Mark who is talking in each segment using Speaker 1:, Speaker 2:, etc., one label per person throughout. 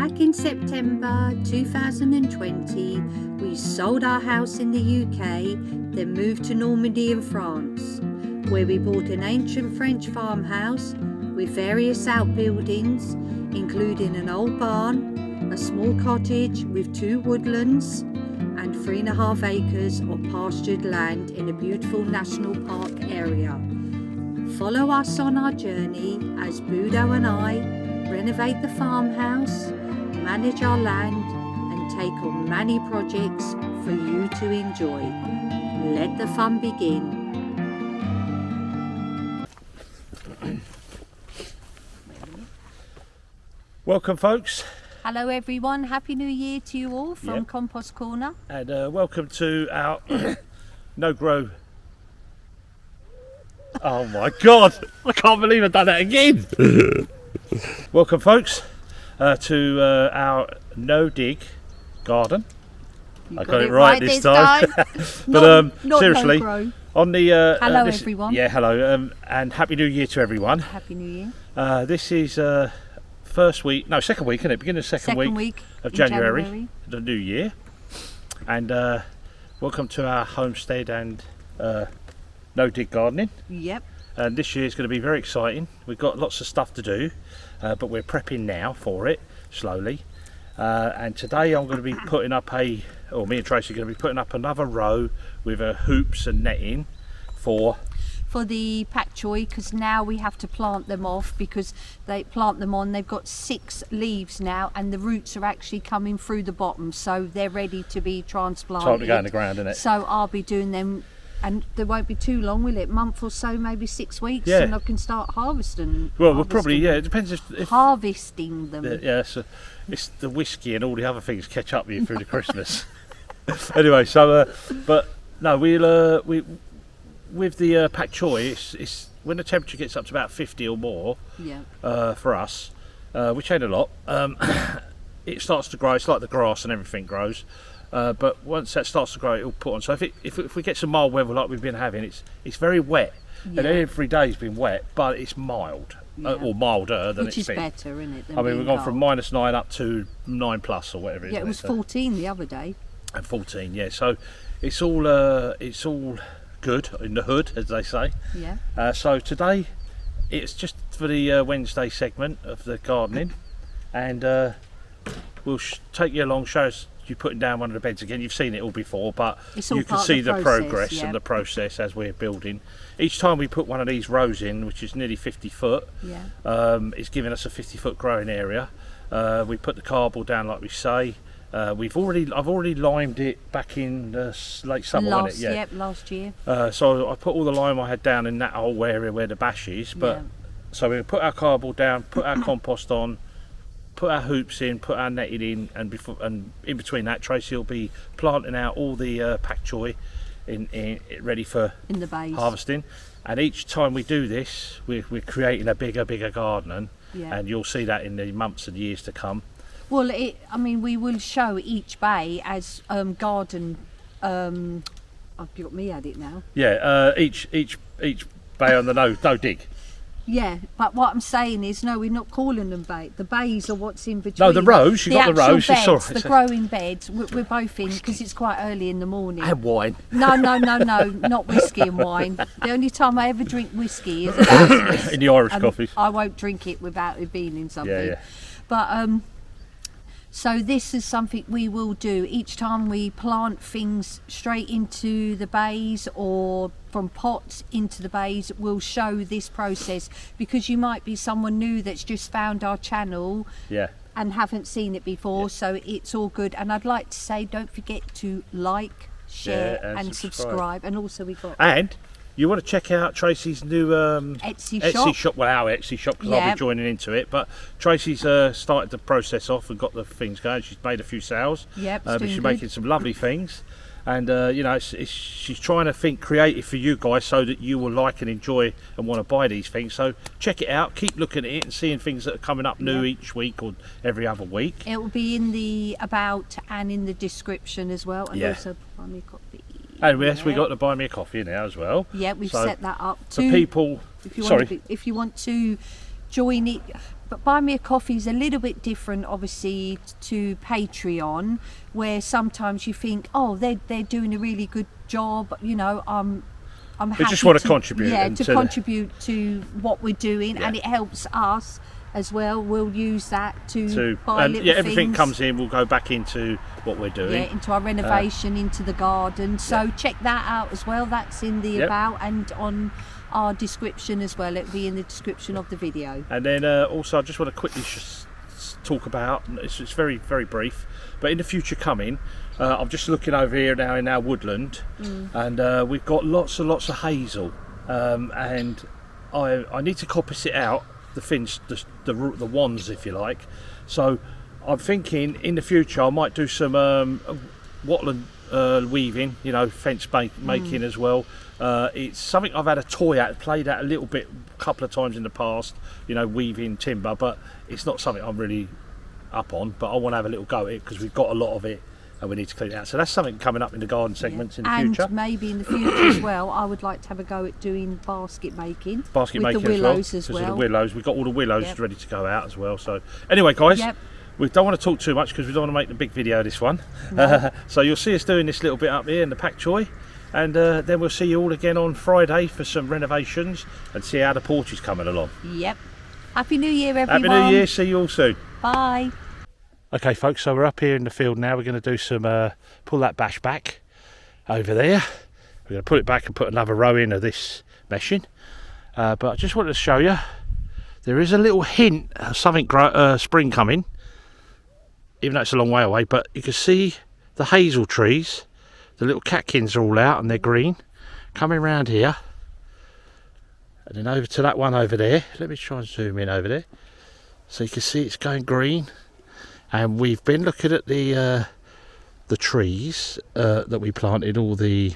Speaker 1: Back in September 2020, we sold our house in the UK, then moved to Normandy in France, where we bought an ancient French farmhouse with various outbuildings, including an old barn, a small cottage with 2 woodlands, and 3.5 acres of pastured land in a beautiful national park area. Follow us on our journey as Budo and I renovate the farmhouse, manage our land, and take on many projects for you to enjoy. Let the fun begin.
Speaker 2: Welcome, folks.
Speaker 1: Hello everyone, Happy New Year to you all from Compost Corner.
Speaker 2: And welcome to our no grow. Oh my God, I can't believe I've done that again. Welcome, folks, to our no dig garden. I got it right this time. But seriously,
Speaker 1: no
Speaker 2: on the
Speaker 1: hello everyone.
Speaker 2: Yeah, hello, and Happy New Year to everyone.
Speaker 1: Happy New Year.
Speaker 2: This is second week, isn't it? Beginning of second week of January, the new year. And welcome to our homestead and no dig gardening.
Speaker 1: Yep.
Speaker 2: And this year is going to be very exciting. We've got lots of stuff to do, but we're prepping now for it slowly. And today I'm going to be putting up me and Tracy are going to be putting up another row with hoops and netting for
Speaker 1: the pak choi, because now we have to plant them off, because they plant them on, they've got 6 leaves now and the roots are actually coming through the bottom, so they're ready to be transplanted.
Speaker 2: Time to go in the ground, isn't it?
Speaker 1: So I'll be doing them, and they won't be too long, will it? A month or so, maybe 6 weeks,
Speaker 2: yeah.
Speaker 1: And I can start harvesting.
Speaker 2: Well, we'll probably, yeah, it depends if
Speaker 1: harvesting them.
Speaker 2: Yeah, so it's the whiskey and all the other things catch up with you through the Christmas. Anyway, so but no, with the pak choi, it's when the temperature gets up to about 50 or more, for us, which ain't a lot, it starts to grow. It's like the grass and everything grows, but once that starts to grow, it'll put on. So if we get some mild weather like we've been having, it's very wet, and every day's been wet, but it's mild, or milder than
Speaker 1: which
Speaker 2: it's been.
Speaker 1: Which is better, isn't it?
Speaker 2: I mean, we've gone from -9 up to 9+ or whatever it is.
Speaker 1: Yeah, it was 14 the other day.
Speaker 2: And 14, yeah. So it's all good in the hood, as they say.
Speaker 1: Yeah.
Speaker 2: So today it's just for the Wednesday segment of the gardening, and we'll take you along, show us you putting down one of the beds again. You've seen it all before, but you can see the progress and the process as we're building. Each time we put one of these rows in, which is nearly 50 foot, it's giving us a 50-foot growing area. We put the cardboard down like we say. I've already limed it back in late summer, wasn't it?
Speaker 1: Yeah, last year.
Speaker 2: So I put all the lime I had down in that whole area where the bash is. But so we put our cardboard down, put our compost on, put our hoops in, put our netting in, and in between that, Tracy will be planting out all the pak choi in ready for
Speaker 1: in the bays.
Speaker 2: Harvesting. And each time we do this, we're creating a bigger garden, and you'll see that in the months and years to come.
Speaker 1: Well, I mean, we will show each bay as garden. I've got me at it now.
Speaker 2: Yeah, each bay on the no dig.
Speaker 1: Yeah, but what I'm saying is, no, we're not calling them bay. The bays are what's in between.
Speaker 2: No, the rows. You got the rows.
Speaker 1: Beds, the growing beds. We're both in because it's quite early in the morning.
Speaker 2: And wine.
Speaker 1: No, not whiskey and wine. The only time I ever drink whiskey is at
Speaker 2: in the Irish coffees.
Speaker 1: I won't drink it without it being in something.
Speaker 2: Yeah.
Speaker 1: But so this is something we will do each time we plant things straight into the bays or from pots into the bays. We'll show this process, because you might be someone new that's just found our channel and haven't seen it before, so it's all good. And I'd like to say, don't forget to like, share and subscribe. And also we got...
Speaker 2: And you want to check out Tracy's new Etsy shop. Well, our Etsy shop, because I'll be joining into it. But Tracy's started the process off and got the things going. She's made a few sales. But she's making some lovely things. And she's trying to think creative for you guys, so that you will like and enjoy and want to buy these things. So check it out, keep looking at it and seeing things that are coming up new each week or every other week.
Speaker 1: It will be in the about and in the description as well, and also buy me a copy.
Speaker 2: And yes, we got to buy me a coffee now as well.
Speaker 1: Yeah, we've set that up.
Speaker 2: For people,
Speaker 1: if you want to join it, But Buy Me a Coffee is a little bit different, obviously, to Patreon, where sometimes you think, oh, they're doing a really good job. You know, I'm happy.
Speaker 2: We just want to contribute.
Speaker 1: Yeah, to contribute to what we're doing, and it helps us as well. We'll use that to buy little things.
Speaker 2: Everything comes in, we'll go back into what we're doing.
Speaker 1: Yeah, into our renovation, into the garden. So check that out as well. That's in the about and on our description as well. It'll be in the description of the video.
Speaker 2: And then also I just want to quickly talk about, it's very, very brief, but in the future coming, I'm just looking over here now in our woodland, and we've got lots and lots of hazel, and I need to coppice it out, the wands, if you like. So I'm thinking in the future I might do some wattle weaving, you know, fence making as well. It's something I've had a toy at, played at a little bit, a couple of times in the past, you know, weaving timber, but it's not something I'm really up on, but I want to have a little go at it because we've got a lot of it and we need to clean it out. So that's something coming up in the garden segments in the future.
Speaker 1: And maybe in the future as well, I would like to have a go at doing basket making.
Speaker 2: Basket
Speaker 1: with
Speaker 2: making
Speaker 1: the willows
Speaker 2: as well.
Speaker 1: Because
Speaker 2: the willows, we've got all the willows ready to go out as well. So anyway, guys, we don't want to talk too much because we don't want to make the big video this one. No. So you'll see us doing this little bit up here in the pak choi, and then we'll see you all again on Friday for some renovations and see how the porch is coming along.
Speaker 1: Yep. Happy New Year, everyone.
Speaker 2: Happy New Year. See you all soon.
Speaker 1: Bye.
Speaker 2: Okay, folks, so we're up here in the field now. We're going to do some, pull that bash back over there. We're going to put it back and put another row in of this meshing. But I just wanted to show you, there is a little hint of something spring coming, even though it's a long way away. But you can see the hazel trees, the little catkins are all out and they're green, coming around here. And then over to that one over there. Let me try and zoom in over there. So you can see it's going green. And we've been looking at the trees that we planted, all the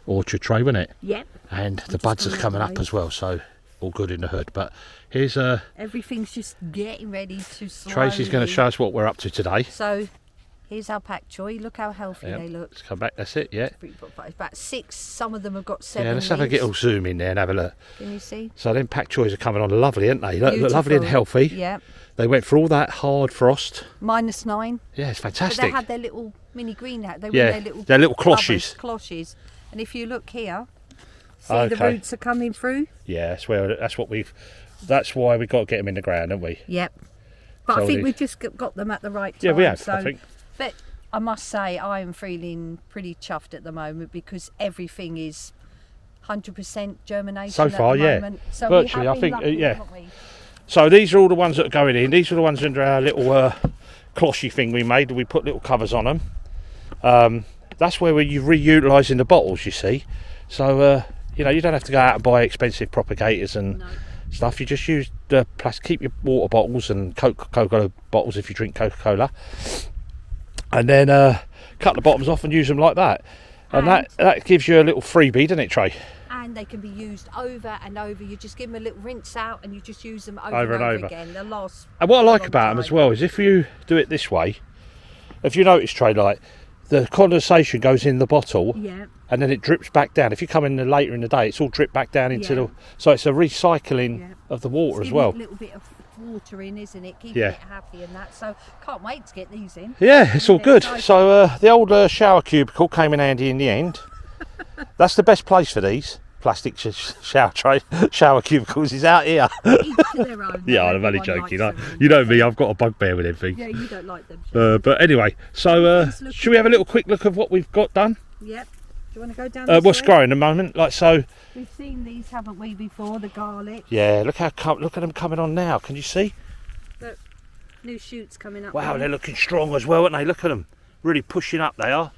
Speaker 2: orchard tray, wasn't it?
Speaker 1: Yep.
Speaker 2: And the buds are coming up as well, so all good in the hood. But here's
Speaker 1: everything's just getting ready to slowly.
Speaker 2: Tracy's going to show us what we're up to today.
Speaker 1: So here's our pak choi. Look how healthy they look.
Speaker 2: Let's come back. That's it. Yeah.
Speaker 1: About 6. Some of them have got 7.
Speaker 2: Yeah. Let's have a little zoom in there and have a look.
Speaker 1: Can you see?
Speaker 2: So then pak chois are coming on lovely, aren't they? Look lovely and healthy.
Speaker 1: Yeah.
Speaker 2: They went for all that hard frost.
Speaker 1: -9.
Speaker 2: Yeah, it's fantastic.
Speaker 1: But they had their little mini green hat. They were
Speaker 2: their little cloches.
Speaker 1: Cloches. And if you look here, see the roots are coming through.
Speaker 2: Yeah, that's why we got to get them in the ground, haven't we?
Speaker 1: Yep. But so I think we've just got them at the right time.
Speaker 2: Yeah, we have.
Speaker 1: So,
Speaker 2: I think.
Speaker 1: But I must say, I am feeling pretty chuffed at the moment because everything is 100% germination
Speaker 2: so far.
Speaker 1: At the moment. So
Speaker 2: virtually, I think. So these are all the ones that are going in. These are the ones under our little cloche thing we made. We put little covers on them. That's where you're reutilising the bottles, you see. So you know, you don't have to go out and buy expensive propagators and stuff. You just use the plastic. Keep your water bottles and Coca-Cola bottles if you drink Coca-Cola, and then cut the bottoms off and use them like that. And that gives you a little freebie, doesn't it, Trey?
Speaker 1: And they can be used over and over. You just give them a little rinse out and you just use them over and over again. They'll last. And
Speaker 2: what I like about them as well is if you do it this way, if you notice, Trey, like the condensation goes in the bottle, and then it drips back down. If you come in later in the day, it's all dripped back down into the. So it's a recycling of the water as well.
Speaker 1: A little bit of water in, isn't it? Keeping it happy and that. So can't wait to get these in.
Speaker 2: Yeah, it's all good. So the old shower cubicle came in handy in the end. That's the best place for these plastic shower cubicles is out here.
Speaker 1: Each to their own.
Speaker 2: Yeah, I'm only joking. You know me, I've got a bugbear with them things.
Speaker 1: Yeah, you don't like them.
Speaker 2: But anyway, so should we have a little quick look of what we've got done?
Speaker 1: Yep. Do you want to go down this
Speaker 2: what's
Speaker 1: way?
Speaker 2: growing at the moment? Like so.
Speaker 1: We've seen these, haven't we, before? The garlic.
Speaker 2: Yeah, look at them coming on now. Can you see?
Speaker 1: Look, new shoots coming up.
Speaker 2: Wow, they're looking strong as well, aren't they? Look at them, really pushing up. They are.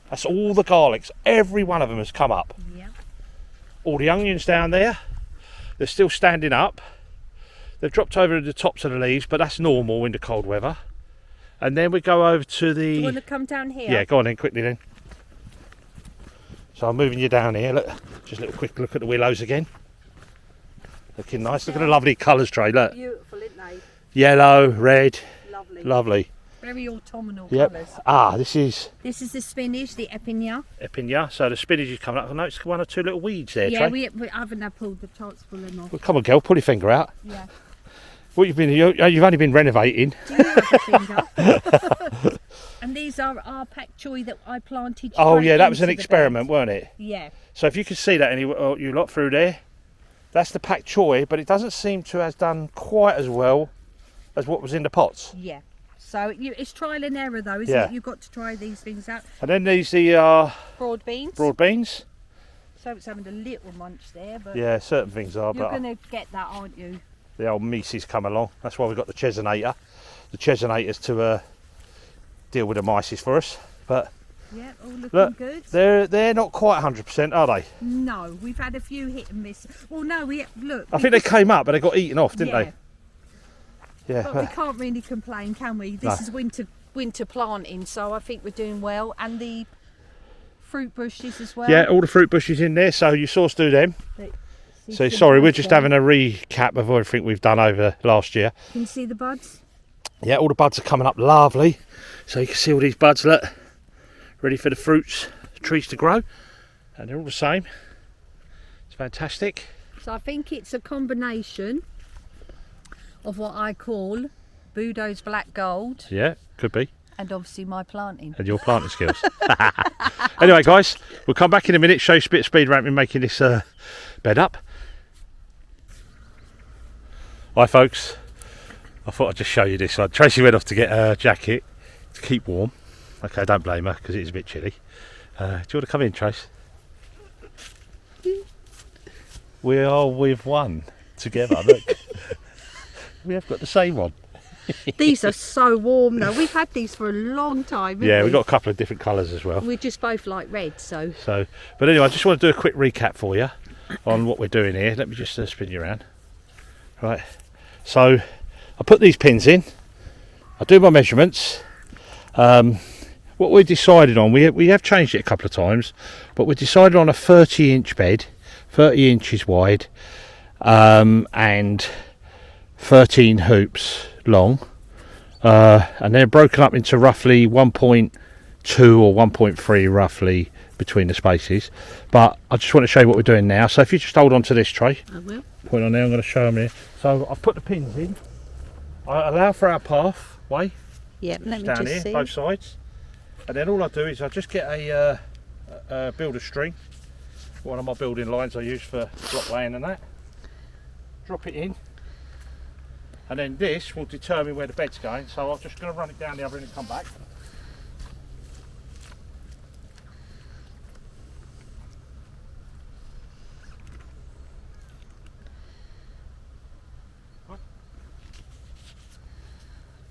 Speaker 2: That's all the garlics. Every one of them has come up.
Speaker 1: Yeah.
Speaker 2: All the onions down there, they're still standing up. They've dropped over to the tops of the leaves, but that's normal in the cold weather. And then we go over to the...
Speaker 1: Do you want to come down here?
Speaker 2: Yeah, go on then, quickly then. So I'm moving you down here. Look, just a little quick look at the willows again. Looking nice. Look at the lovely colours, Trey. Look.
Speaker 1: Beautiful, isn't they?
Speaker 2: Yellow, red.
Speaker 1: Lovely.
Speaker 2: Lovely.
Speaker 1: Very autumnal
Speaker 2: Yep.
Speaker 1: colours.
Speaker 2: This is
Speaker 1: the spinach, the epinia.
Speaker 2: Epinia. So the spinach is coming up. I noticed one or two little weeds there,
Speaker 1: Yeah,
Speaker 2: Trey.
Speaker 1: we haven't pulled the chance to pull them off.
Speaker 2: Well, come on, girl, pull your finger out.
Speaker 1: Yeah.
Speaker 2: What you've only been renovating.
Speaker 1: Do you have a finger? And these are our pak choi that I planted.
Speaker 2: Oh yeah, that was
Speaker 1: into
Speaker 2: an
Speaker 1: the
Speaker 2: experiment,
Speaker 1: bed.
Speaker 2: weren't it?
Speaker 1: Yeah.
Speaker 2: So if you can see that, you lot through there, that's the pak choi, but it doesn't seem to have done quite as well as what was in the pots.
Speaker 1: Yeah. So it's trial and error though, isn't it? You've got to try these things out.
Speaker 2: And then these
Speaker 1: Broad beans.
Speaker 2: broad beans.
Speaker 1: So it's having a little munch there, but
Speaker 2: Yeah, certain things are.
Speaker 1: you're
Speaker 2: But
Speaker 1: going to get that, aren't you?
Speaker 2: the old Mises come along. That's why we've got the Chesinator. The Chesinator's to deal with the mices for us. But
Speaker 1: Yeah, all looking
Speaker 2: look,
Speaker 1: good.
Speaker 2: they're not quite 100%, are they?
Speaker 1: No, we've had a few hit and miss. Well, no, look.
Speaker 2: I think they came up, but they got eaten off, didn't
Speaker 1: yeah.
Speaker 2: they? Yeah.
Speaker 1: But we can't really complain, can we? This is winter planting, so I think we're doing well. And the fruit bushes as well.
Speaker 2: Yeah, all the fruit bushes in there, so you saw us do them. So sorry, we're just having a recap of everything we've done over last year.
Speaker 1: Can you see the buds?
Speaker 2: Yeah, all the buds are coming up lovely. So you can see all these buds, look, ready for the trees to grow. And they're all the same. It's fantastic.
Speaker 1: So I think it's a combination of what I call Budo's black gold
Speaker 2: Yeah, could be.
Speaker 1: and obviously my planting.
Speaker 2: And your planting skills. Anyway, guys, we'll come back in a minute, show you a bit of speed ramping making this bed up. Hi folks, I thought I'd just show you this one. Tracy went off to get a jacket to keep warm. Okay, don't blame her because it is a bit chilly. Do you want to come in, Trace? We are with one together, look. We have got the same one.
Speaker 1: These are so warm though. We've had these for a long time.
Speaker 2: Yeah, we've got a couple of different colours as well.
Speaker 1: We just both like red, so.
Speaker 2: But anyway, I just want to do a quick recap for you on what we're doing here. Let me just spin you around. Right, so I put these pins in, I do my measurements. What we decided on, we have changed it a couple of times, but we decided on a 30-inch bed, 30 inches wide, and 13 hoops long, and they're broken up into roughly 1.2 or 1.3 roughly between the spaces. But I just want to show you what we're doing now. So if you just hold on to this tray,
Speaker 1: I will.
Speaker 2: point on there, I'm going to show them here. So I've put the pins in. I allow for our pathway.
Speaker 1: Yeah, let me
Speaker 2: Down
Speaker 1: just
Speaker 2: here,
Speaker 1: see.
Speaker 2: both sides. And then all I do is I just get a builder string, one of my building lines I use for block laying and that. Drop it in. And then this will determine where the bed's going. So I'm just going to run it down the other end and come back.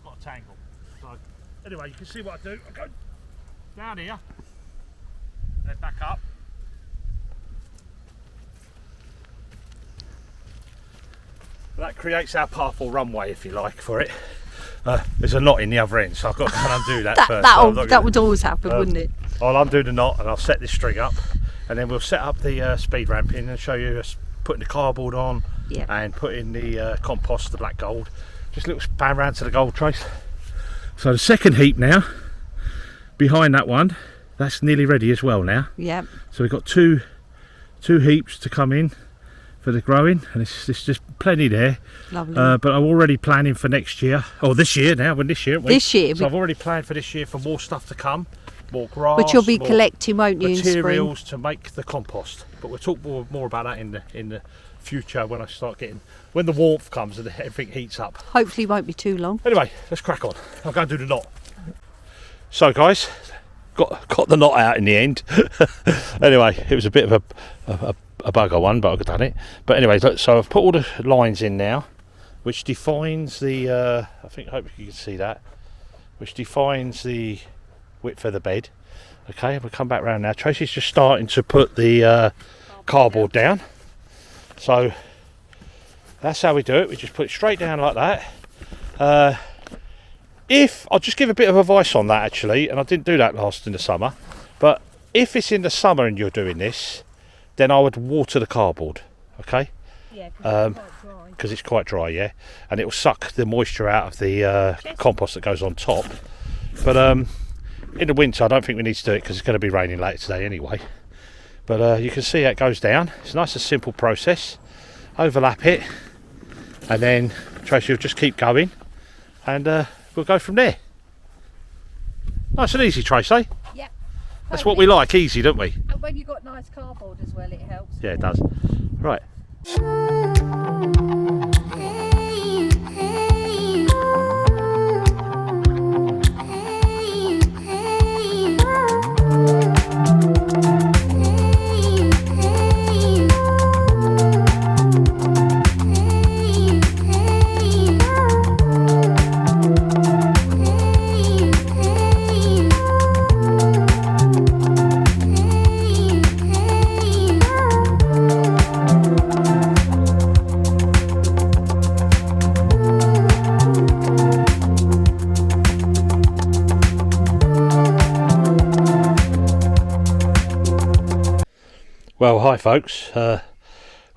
Speaker 2: Got a tangle. So anyway, you can see what I do. I go down here, then back up. That creates our path or runway, if you like, for it. There's a knot in the other end, so I've got to kind of undo that first.
Speaker 1: That would always happen, wouldn't it?
Speaker 2: I'll undo the knot and I'll set this string up, and then we'll set up the speed ramping and show you us putting the cardboard on and putting the compost, the black gold. Just a little span round to the gold trace. So the second heap now, behind that one, that's nearly ready as well now.
Speaker 1: Yeah.
Speaker 2: So we've got two heaps to come in for the growing, and it's just plenty there.
Speaker 1: Lovely.
Speaker 2: But I'm already planning for next year, or this year now. We're this year, aren't we?
Speaker 1: This year.
Speaker 2: So I've already planned for this year for more stuff to come, more grass,
Speaker 1: Which you'll be
Speaker 2: more
Speaker 1: collecting, won't you, in spring?
Speaker 2: materials to make the compost. But we'll talk more about that in the future when I start when the warmth comes and everything heats up.
Speaker 1: Hopefully it won't be too long.
Speaker 2: Anyway, let's crack on. I'll go and do the knot. So guys, got the knot out in the end. Anyway, it was a bit of a bugger one, but I've done it. But anyway, look, so I've put all the lines in now, which defines the hope you can see that, which defines the width of the bed. Okay, we'll come back round now. Tracy's just starting to put the cardboard down. So that's how we do it. We just put it straight down like that. I'll just give a bit of advice on that actually, and I didn't do that last in the summer, but if it's in the summer and you're doing this, then I would water the cardboard, okay?
Speaker 1: Yeah, because
Speaker 2: it's quite dry, yeah, and it will suck the moisture out of the compost that goes on top. But in the winter I don't think we need to do it because it's going to be raining later today anyway. But you can see how it goes down. It's a nice and simple process. Overlap it, and then Tracy will just keep going, and we'll go from there. Nice and easy, Tracy.
Speaker 1: Yep.
Speaker 2: That's what we like, easy, don't we?
Speaker 1: And when you've got nice cardboard as well, it helps.
Speaker 2: Yeah, it does. Right. Well, hi folks,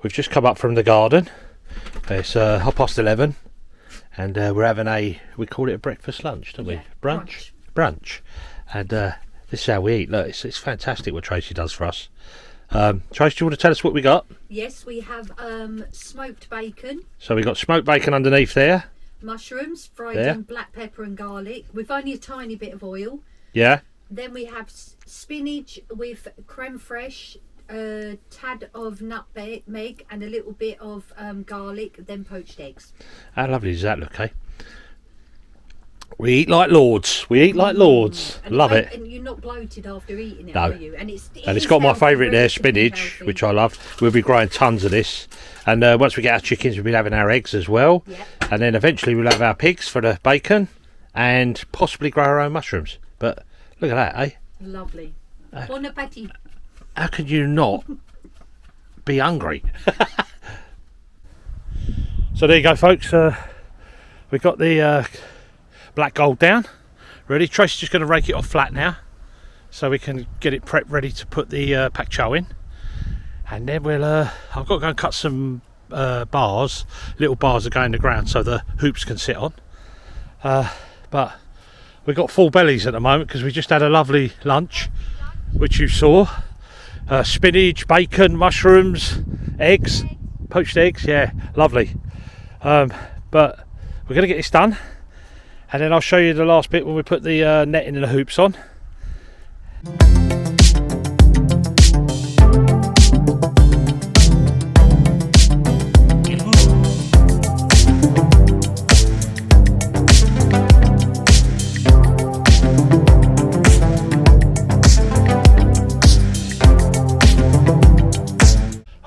Speaker 2: we've just come up from the garden. It's 11:30 and we're having we call it a breakfast lunch, don't we?
Speaker 1: Yeah,
Speaker 2: Brunch. And this is how we eat. Look, it's fantastic what Tracy does for us. Tracy, do you want to tell us what we got?
Speaker 1: Yes, we have smoked bacon,
Speaker 2: So we got smoked bacon underneath there.
Speaker 1: mushrooms fried
Speaker 2: There.
Speaker 1: in black pepper and garlic with only a tiny bit of oil.
Speaker 2: Yeah.
Speaker 1: Then we have spinach with creme fraiche, a tad of nutmeg and a little bit of garlic, then poached eggs.
Speaker 2: How lovely does that look, eh? We eat like lords. We eat like lords.
Speaker 1: And
Speaker 2: Love it.
Speaker 1: And you're not bloated after eating it,
Speaker 2: No.
Speaker 1: are you? And it's
Speaker 2: got my
Speaker 1: healthy,
Speaker 2: favourite there,
Speaker 1: relatively
Speaker 2: spinach,
Speaker 1: healthy.
Speaker 2: which I love. We'll be growing tons of this. And once we get our chickens, we'll be having our eggs as well.
Speaker 1: Yeah.
Speaker 2: And then eventually we'll have our pigs for the bacon and possibly grow our own mushrooms. But look at that, eh?
Speaker 1: Lovely. Bon appetit.
Speaker 2: How could you not be hungry? So there you go, folks. We've got the black gold down. Ready? Tracy's just going to rake it off flat now, so we can get it prepped ready to put the pak choi in. And then we'll. I've got to go and cut some bars. Little bars that go in the ground so the hoops can sit on. But we've got full bellies at the moment because we just had a lovely lunch, which you saw. Spinach, bacon, mushrooms, eggs, poached eggs. Yeah, lovely. But we're going to get this done, and then I'll show you the last bit when we put the netting and the hoops on.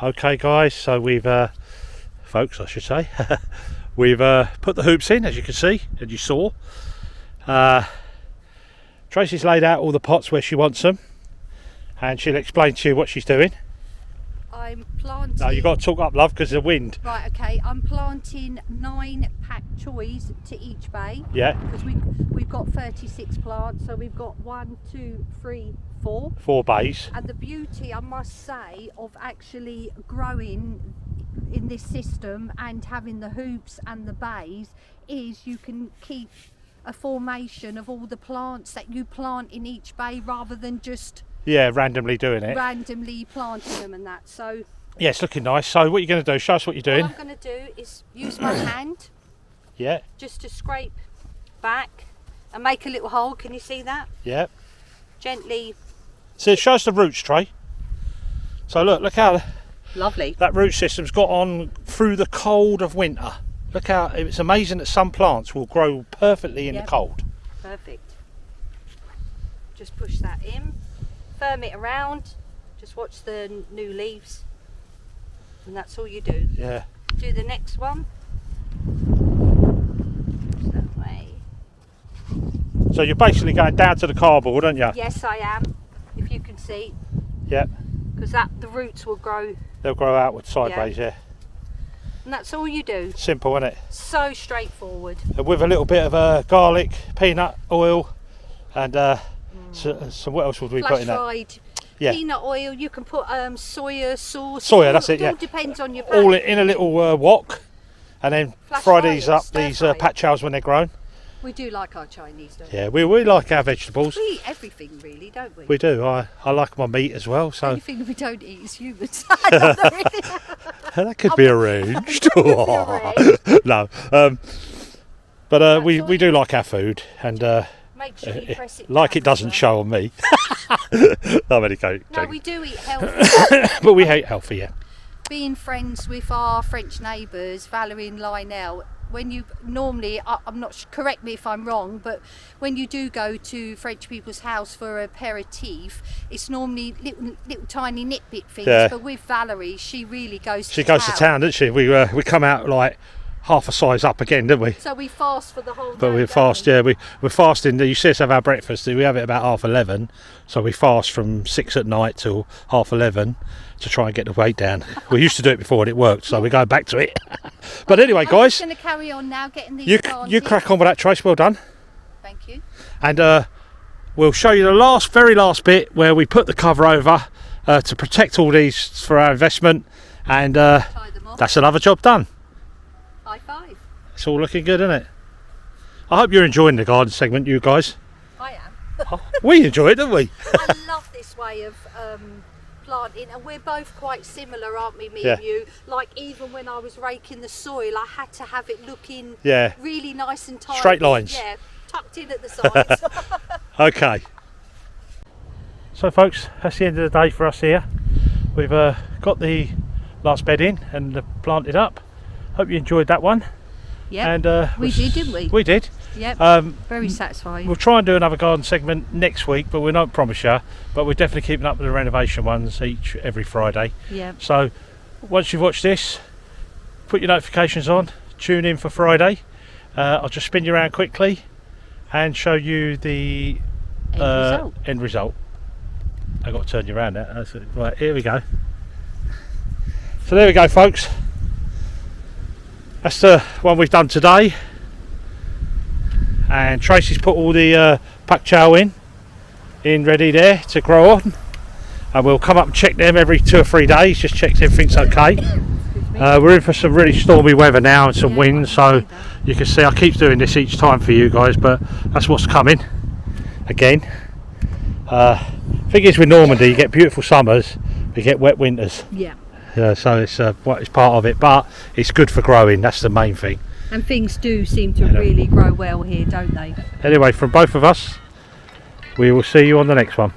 Speaker 2: Okay guys, so we've folks I should say we've put the hoops in, as you can see and you saw. Tracy's laid out all the pots where she wants them, and she'll explain to you what she's doing.
Speaker 1: I'm planting.
Speaker 2: No, you've got to talk up, love, because of the wind.
Speaker 1: Right, okay. I'm planting 9 pak chois to each bay.
Speaker 2: Yeah.
Speaker 1: Because we've got 36 plants, so we've got 1, 2, 3, 4.
Speaker 2: 4 bays.
Speaker 1: And the beauty, I must say, of actually growing in this system and having the hoops and the bays is you can keep a formation of all the plants that you plant in each bay rather than just
Speaker 2: Randomly doing it.
Speaker 1: randomly planting them and that. So
Speaker 2: Yeah, it's looking nice. So what are you going to do? Show us what you're doing.
Speaker 1: what I'm going to do is use my hand
Speaker 2: Yeah,
Speaker 1: just to scrape back and make a little hole. Can you see that?
Speaker 2: yeah.
Speaker 1: Gently.
Speaker 2: So show us the roots, Trey. So look how
Speaker 1: Lovely.
Speaker 2: that root system's got on through the cold of winter. Look how it's amazing that some plants will grow perfectly in the
Speaker 1: Yep.
Speaker 2: cold.
Speaker 1: Perfect. Just push that in, firm it around, just watch the new leaves, and that's all you do.
Speaker 2: Yeah.
Speaker 1: Do the next one. That way.
Speaker 2: So you're basically going down to the cardboard, aren't you?
Speaker 1: Yes, I am, if you can see,
Speaker 2: Yep.
Speaker 1: because the roots will grow,
Speaker 2: They'll grow outward sideways, yeah.
Speaker 1: and that's all you do.
Speaker 2: Simple, isn't it?
Speaker 1: So straightforward.
Speaker 2: And with a little bit of garlic, peanut oil, and so what else would we put
Speaker 1: Flash
Speaker 2: in that?
Speaker 1: fried
Speaker 2: Yeah.
Speaker 1: peanut oil. You can put soya sauce.
Speaker 2: Soya, that's it,
Speaker 1: It all
Speaker 2: yeah.
Speaker 1: depends on your
Speaker 2: All
Speaker 1: palate.
Speaker 2: in a little wok, and then
Speaker 1: Flash
Speaker 2: fry
Speaker 1: fry
Speaker 2: these
Speaker 1: it,
Speaker 2: up,
Speaker 1: stir
Speaker 2: these
Speaker 1: fry.
Speaker 2: pat chows when they're grown.
Speaker 1: We do like our Chinese, don't
Speaker 2: Yeah, we like our vegetables.
Speaker 1: we? We eat everything, really, don't we?
Speaker 2: We do. I like my meat as well. So
Speaker 1: Anything we don't eat is humans. Really.
Speaker 2: that could be arranged. No, but we do like our food, and
Speaker 1: Make sure you press it
Speaker 2: like
Speaker 1: down
Speaker 2: it doesn't
Speaker 1: as well.
Speaker 2: show on me. I'm only joking.
Speaker 1: No, we do eat healthy.
Speaker 2: But we hate healthy. Yeah.
Speaker 1: Being friends with our French neighbours, Valerie and Lionel, when you normally, I'm not, correct me if I'm wrong, but when you do go to French people's house for aperitif, it's normally little tiny nitbit things.
Speaker 2: Yeah.
Speaker 1: But with Valerie, she really goes to
Speaker 2: She goes to town, doesn't she? We come out like half a size up again, don't we?
Speaker 1: So we fast for the whole
Speaker 2: But
Speaker 1: day,
Speaker 2: we're
Speaker 1: don't
Speaker 2: fast,
Speaker 1: we?
Speaker 2: yeah. We're fasting. You see us have our breakfast. We have it about 11:30. So we fast from 6 at night till 11:30 to try and get the weight down. We used to do it before and it worked, so we're going back to it. But anyway,
Speaker 1: I'm
Speaker 2: guys,
Speaker 1: going to carry on now, getting these
Speaker 2: you
Speaker 1: planted.
Speaker 2: crack on with that, Trace. Well done.
Speaker 1: Thank you.
Speaker 2: And we'll show you the very last bit where we put the cover over to protect all these for our investment. And
Speaker 1: Tie them off.
Speaker 2: that's another job done.
Speaker 1: High five.
Speaker 2: It's all looking good, isn't it? I hope you're enjoying the garden segment, you guys.
Speaker 1: I am.
Speaker 2: We enjoy it, don't we?
Speaker 1: I love this way of planting, and we're both quite similar, aren't we, me
Speaker 2: Yeah.
Speaker 1: and you? Like, even when I was raking the soil, I had to have it looking
Speaker 2: Yeah.
Speaker 1: really nice and tidy.
Speaker 2: Straight lines.
Speaker 1: Yeah, tucked in at the sides.
Speaker 2: Okay. So folks, that's the end of the day for us here. We've got the last bed in and planted up. Hope you enjoyed that one.
Speaker 1: Yeah,
Speaker 2: And
Speaker 1: we did, didn't we?
Speaker 2: We did.
Speaker 1: Yep, very satisfying.
Speaker 2: We'll try and do another garden segment next week, but we don't promise you. But we're definitely keeping up with the renovation ones every Friday.
Speaker 1: Yeah.
Speaker 2: So once you've watched this, put your notifications on, tune in for Friday. I'll just spin you around quickly and show you the end result. I've got to turn you around now. That's it. Right, here we go. So there we go, folks. That's the one we've done today. And Tracy's put all the pak choi in ready there to grow on. And we'll come up and check them every 2 or 3 days, just check everything's okay. We're in for some really stormy weather now and some wind, so you can see I keep doing this each time for you guys, but that's what's coming again. Thing is, with Normandy, you get beautiful summers, but you get wet winters.
Speaker 1: Yeah.
Speaker 2: So it's part of it, but it's good for growing. That's the main thing.
Speaker 1: And things do seem to really grow well here, don't they?
Speaker 2: Anyway, from both of us, we will see you on the next one.